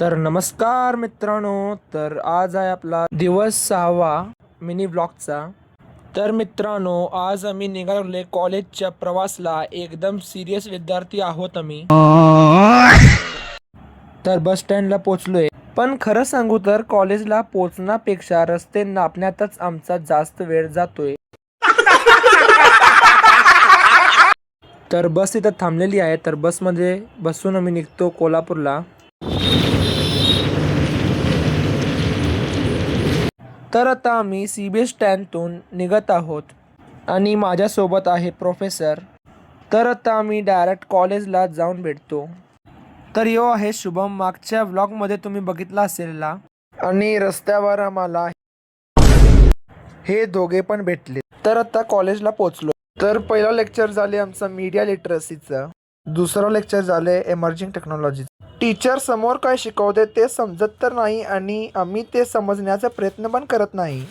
तर नमस्कार मित्रांनो. तर आज आहे आपला दिवस 6वा मिनी ब्लॉगचा. तर मित्रांनो, आज आम्ही निघालोय कॉलेजच्या प्रवासला. एकदम सिरियस विद्यार्थी आहोत आम्ही. तर बस स्टँडला पोचलोय. पण खरं सांगू तर कॉलेजला पोचण्यापेक्षा रस्ते नापण्यातच आमचा जास्त वेळ जातोय. तर बस इथं थांबलेली आहे. तर बसमध्ये बसून आम्ही निघतो कोल्हापूरला. तर आता आम्ही CBS स्टँडतून निघत आहोत आणि माझ्यासोबत आहे प्रोफेसर. तर आता आम्ही डायरेक्ट कॉलेजला जाऊन भेटतो. तर यो आहे शुभम. मागच्या व्लॉगमध्ये तुम्ही बघितला असेलला. आणि रस्त्यावर आम्हाला हे दोघे पण भेटले. तर आता कॉलेजला पोचलो. तर पहिला लेक्चर झाले आमचं मीडिया लिटरसीचं. दुसरं लेक्चर झाले एमर्जिंग टेक्नॉलॉजी. टीचर समोर काय शिकवते ते समजत तर नाही आणि आम्ही ते समजण्याचा प्रयत्न पण करत नाही.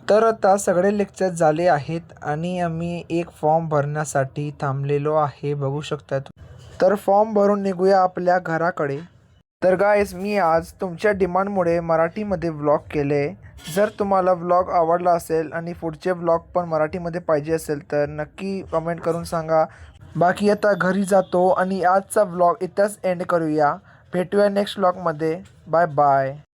तर आता सगळे लेक्चर झाले आहेत आणि आम्ही एक फॉर्म भरण्यासाठी थांबलेलो आहे, बघू शकता. तर फॉर्म भरून निघूया आपल्या घराकडे. तर गाईज, मी आज तुमच्या डिमांडमुळे मराठीमध्ये व्लॉग केले. जर तुम्हाला व्लॉग आवडला असेल आणि पुढचे व्लॉग पण मराठीमध्ये पाहिजे असेल तर नक्की कमेंट करून सांगा. बाकी आता घरी जातो आणि आजचा व्लॉग इथंच एंड करूया. भेटूया नेक्स्ट व्लॉगमध्ये. Bye bye.